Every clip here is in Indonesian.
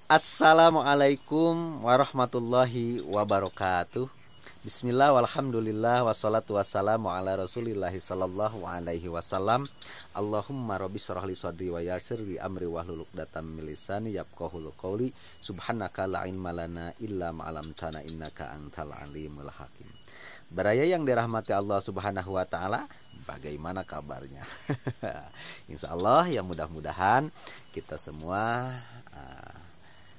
Assalamualaikum warahmatullahi wabarakatuh. Bismillah walhamdulillah wassalatu wassalamu ala rasulillahi sallallahu alaihi wasallam. Allahumma rabbi syrah li sadri wa yassir li amri wahlul 'uqdatam min lisani yafqahul qawli. Subhanaka la ilma lana illa ma 'allamtana innaka antal alimul hakim. Baraya yang dirahmati Allah Subhanahu wa taala, bagaimana kabarnya? Insyaallah ya, mudah-mudahan kita semua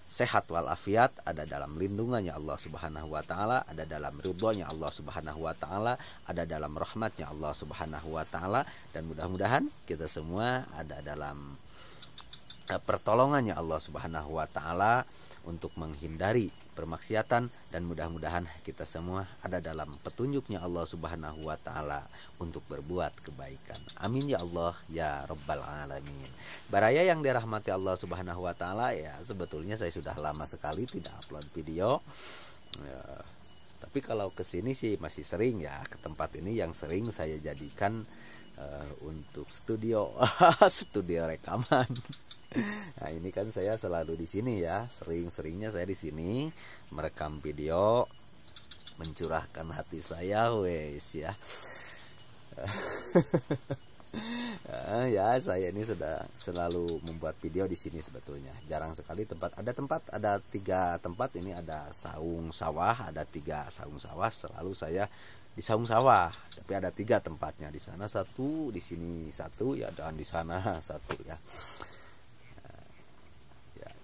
sehat walafiat, ada dalam lindungannya Allah Subhanahu wa taala, ada dalam ridhonya Allah Subhanahu wa taala, ada dalam rahmatnya Allah Subhanahu wa taala, dan mudah-mudahan kita semua ada dalam pertolongannya Allah Subhanahu wa taala untuk menghindari permaksiatan, dan mudah-mudahan kita semua ada dalam petunjuknya Allah Subhanahu wa taala untuk berbuat kebaikan. Amin ya Allah ya rabbal alamin. Baraya yang dirahmati Allah Subhanahu wa taala, ya sebetulnya saya sudah lama sekali tidak upload video. Ya, tapi kalau kesini sih masih sering ya, ke tempat ini yang sering saya jadikan untuk studio studio rekaman. Nah, ini kan saya selalu di sini ya, sering-seringnya saya di sini merekam video, mencurahkan hati saya, wes ya. Ya, saya ini sudah selalu membuat video di sini sebetulnya. Jarang sekali ada 3 tempat ini, ada saung sawah, ada 3 saung sawah, selalu saya di saung sawah. Tapi ada 3 tempatnya, di sana 1, di sini 1 ya, dan di sana 1 ya.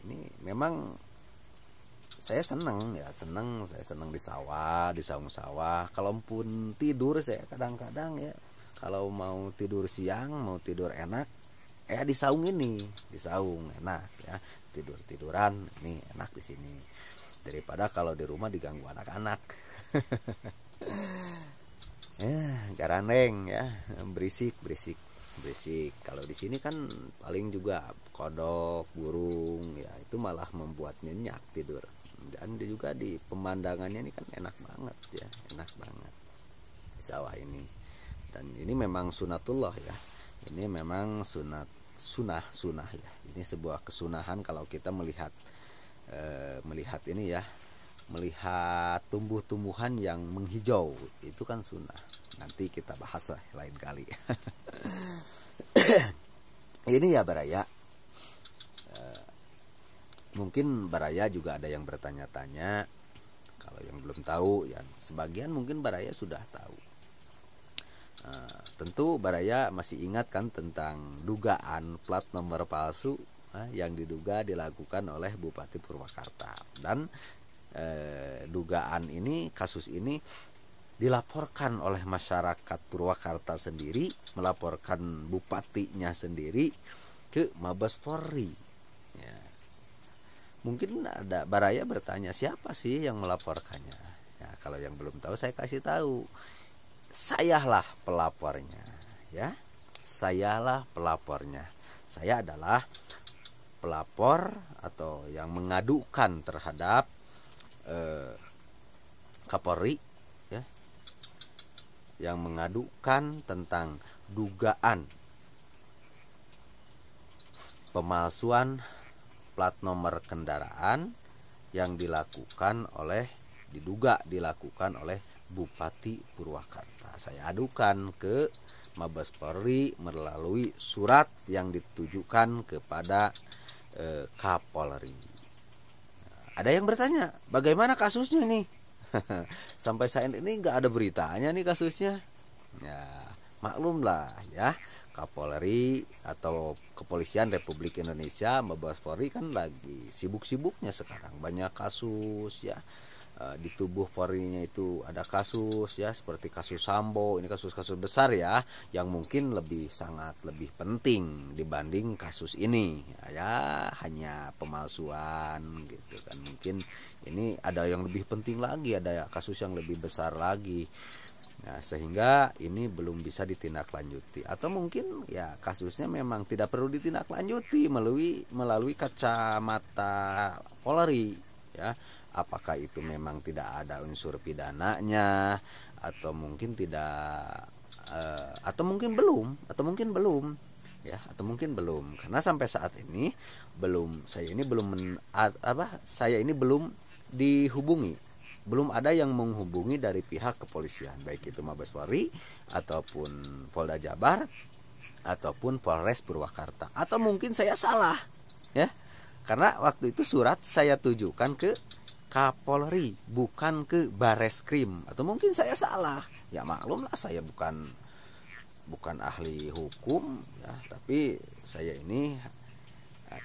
Ini memang saya senang saya senang di sawah, di saung sawah. Kalaupun tidur, saya kadang-kadang ya, kalau mau tidur siang, mau tidur enak, di saung ini, di saung enak ya, tiduran ini enak di sini, daripada kalau di rumah diganggu anak-anak. Ya, garaneng ya, berisik. Kalau di sini kan paling juga kodok, burung ya, itu malah membuat nyenyak tidur. Dan juga di pemandangannya ini kan enak banget ya, enak banget sawah ini. Dan ini memang sunatullah ya, ini memang sunah ya. Ini sebuah kesunahan kalau kita melihat ini ya, melihat tumbuh-tumbuhan yang menghijau, itu kan sunnah. Nanti kita bahas lah lain kali. Ini ya baraya, mungkin baraya juga ada yang bertanya-tanya. Kalau yang belum tahu ya, sebagian mungkin baraya sudah tahu. Tentu baraya masih ingat kan tentang dugaan plat nomor palsu yang diduga dilakukan oleh Bupati Purwakarta. Dan dugaan ini, kasus ini dilaporkan oleh masyarakat Purwakarta sendiri, melaporkan bupatinya sendiri ke Mabes Polri ya. Mungkin ada baraya bertanya, siapa sih yang melaporkannya ya? Kalau yang belum tahu, saya kasih tahu, sayalah pelapornya ya, sayalah pelapornya. Saya adalah pelapor atau yang mengadukan terhadap Kapolri ya, yang mengadukan tentang dugaan pemalsuan plat nomor kendaraan yang diduga dilakukan oleh Bupati Purwakarta. Saya adukan ke Mabes Polri melalui surat yang ditujukan kepada Kapolri. Ada yang bertanya, bagaimana kasusnya nih? Sampai saat ini nggak ada beritanya nih kasusnya. Ya, maklum lah ya, Kapolri atau Kepolisian Republik Indonesia, Mabes Polri kan lagi sibuk-sibuknya sekarang. Banyak kasus ya, di tubuh Polri-nya itu ada kasus ya, seperti kasus Sambo. Ini kasus-kasus besar ya, yang mungkin sangat lebih penting dibanding kasus ini ya, hanya pemalsuan gitu kan. Mungkin ini ada yang lebih penting lagi, ada kasus yang lebih besar lagi. Nah, sehingga ini belum bisa ditindaklanjuti, atau mungkin ya kasusnya memang tidak perlu ditindaklanjuti melalui kacamata Polri ya. Apakah itu memang tidak ada unsur pidananya, atau mungkin tidak, atau mungkin belum ya, atau mungkin belum, karena sampai saat ini saya ini belum dihubungi, belum ada yang menghubungi dari pihak kepolisian, baik itu Mabes Polri ataupun Polda Jabar ataupun Polres Purwakarta. Atau mungkin saya salah, ya, karena waktu itu surat saya tujukan ke Kapolri, bukan ke Bareskrim. Atau mungkin saya salah, ya maklum lah, saya bukan ahli hukum, ya, tapi saya ini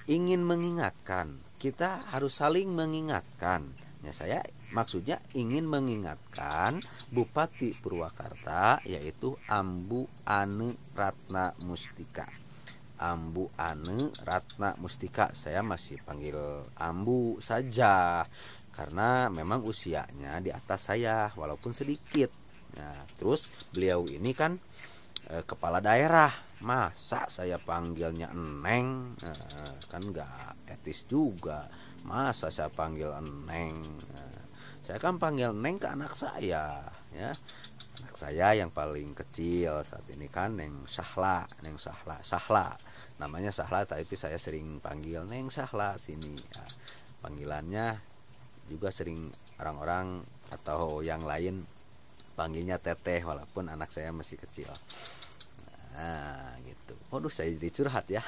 ingin mengingatkan, kita harus saling mengingatkan, ya. Saya maksudnya ingin mengingatkan Bupati Purwakarta, yaitu Ambu Ane Ratna Mustika. Ambu Ane Ratna Mustika, saya masih panggil Ambu saja karena memang usianya di atas saya walaupun sedikit. Nah, terus beliau ini kan kepala daerah, masa saya panggilnya Eneng, kan nggak etis juga. Masa saya panggil Eneng, saya kan panggil Neng ke anak saya, ya, anak saya yang paling kecil saat ini kan Neng Sahla, namanya Sahla, tapi saya sering panggil Neng Sahla sini, ya. Panggilannya juga sering orang-orang atau yang lain panggilnya Teteh walaupun anak saya masih kecil. Nah, gitu. Waduh, saya jadi curhat ya.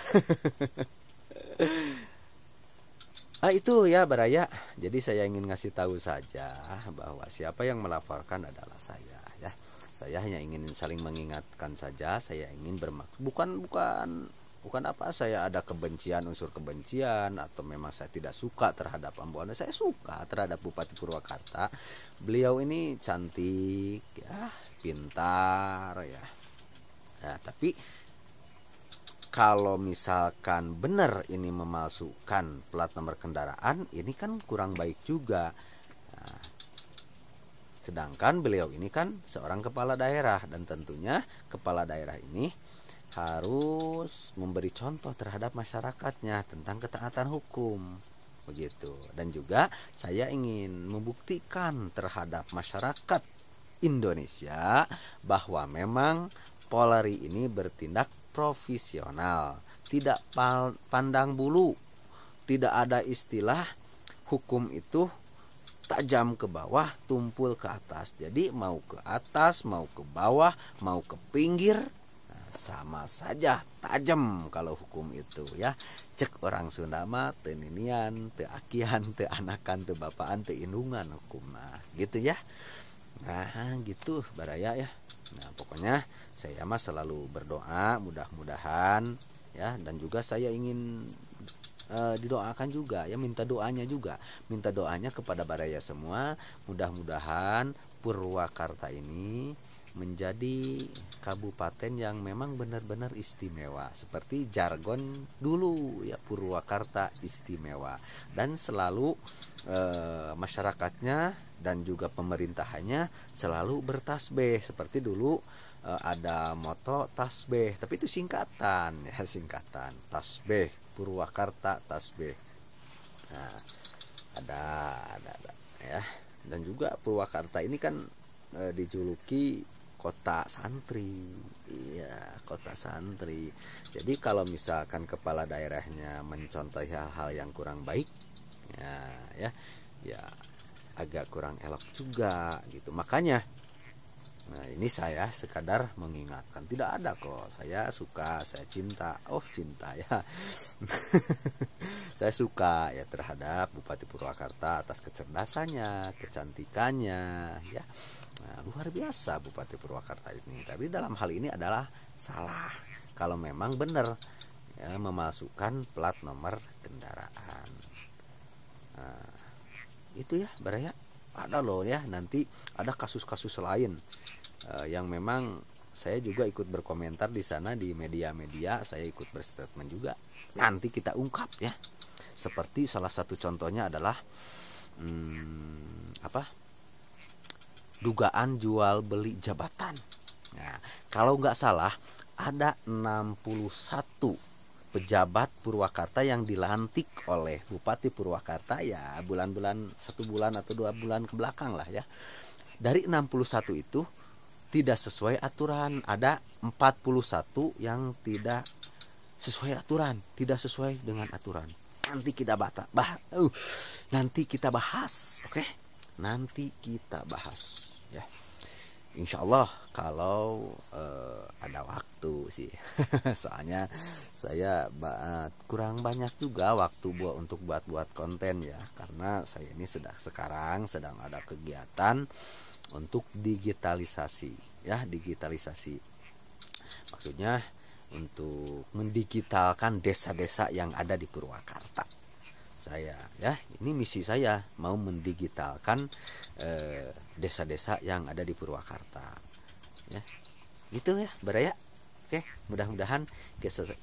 Itu ya Baraya. Jadi saya ingin ngasih tahu saja bahwa siapa yang melaporkan adalah saya, ya. Saya hanya ingin saling mengingatkan saja. Saya ingin bermaksud bukan apa saya ada kebencian, unsur kebencian, atau memang saya tidak suka terhadap Ambu Ane. Saya suka terhadap Bupati Purwakarta. Beliau ini cantik, ya, pintar, ya. Nah, tapi kalau misalkan benar ini memalsukan plat nomor kendaraan, ini kan kurang baik juga. Nah, sedangkan beliau ini kan seorang kepala daerah, dan tentunya kepala daerah ini harus memberi contoh terhadap masyarakatnya tentang ketaatan hukum, begitu. Dan juga saya ingin membuktikan terhadap masyarakat Indonesia bahwa memang Polri ini bertindak profesional, tidak pandang bulu, tidak ada istilah hukum itu tajam ke bawah, tumpul ke atas. Jadi mau ke atas, mau ke bawah, mau ke pinggir, sama saja tajam kalau hukum itu, ya. Cek orang Sunda mah teu ninian, teu akian, teu anakan, teu bapaan, teu indungan hukum, nah gitu ya. Nah gitu Baraya ya. Nah pokoknya saya mah selalu berdoa mudah-mudahan, ya, dan juga saya ingin didoakan juga, ya, minta doanya kepada Baraya semua, mudah-mudahan Purwakarta ini menjadi kabupaten yang memang benar-benar istimewa, seperti jargon dulu, ya, Purwakarta istimewa, dan selalu masyarakatnya dan juga pemerintahannya selalu bertasbih, seperti dulu ada moto tasbih, tapi itu singkatan, ya, singkatan tasbih, Purwakarta tasbih. Nah, ada ya. Dan juga Purwakarta ini kan dijuluki kota santri, iya, kota santri. Jadi kalau misalkan kepala daerahnya mencontohi hal-hal yang kurang baik, ya agak kurang elok juga gitu. Makanya nah ini saya sekadar mengingatkan, tidak ada kok, saya suka, saya cinta, ya. Saya suka, ya, terhadap Bupati Purwakarta atas kecerdasannya, kecantikannya, ya. Nah, luar biasa Bupati Purwakarta ini. Tapi dalam hal ini adalah salah kalau memang benar, ya, memalsukan plat nomor kendaraan. Nah, itu ya Baraya. Ada loh, ya, nanti ada kasus-kasus lain yang memang saya juga ikut berkomentar di sana, di media-media saya ikut berstatement juga. Nanti kita ungkap, ya. Seperti salah satu contohnya adalah dugaan jual beli jabatan. Nah, kalau nggak salah ada 61 pejabat Purwakarta yang dilantik oleh Bupati Purwakarta, ya, bulan-bulan 1 bulan atau 2 bulan ke belakang lah, ya. Dari 61 itu tidak sesuai aturan, ada 41 yang tidak sesuai aturan, tidak sesuai dengan aturan. Nanti kita nanti kita bahas, oke? Nanti kita bahas, ya. Insya Allah kalau ada waktu sih. Soalnya saya kurang banyak juga waktu untuk buat konten ya, karena saya ini sekarang sedang ada kegiatan untuk digitalisasi ya, digitalisasi. Maksudnya untuk mendigitalkan desa-desa yang ada di Purwakarta. Saya ya, ini misi saya mau mendigitalkan desa-desa yang ada di Purwakarta ya, gitu ya Baraya. Oke, mudah-mudahan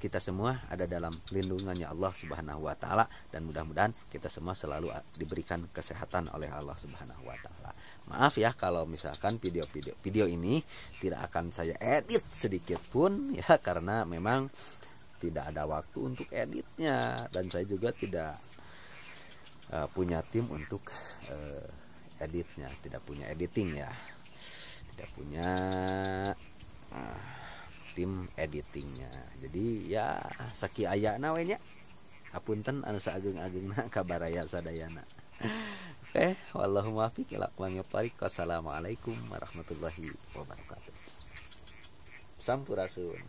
kita semua ada dalam lindungannya Allah Subhanahu wa taala, dan mudah-mudahan kita semua selalu diberikan kesehatan oleh Allah Subhanahu wa taala. Maaf ya kalau misalkan video ini tidak akan saya edit sedikit pun ya, karena memang tidak ada waktu untuk editnya, dan saya juga tidak punya tim untuk editnya, tidak punya editing ya, tidak punya tim editingnya. Jadi ya saki ayana we nya, apunten anu saageng-agengna ka Baraya sadayana. Oke, wallahu muwaffiq ila aqwamit thoriq. Wassalamualaikum warahmatullahi wabarakatuh. Sampurasun.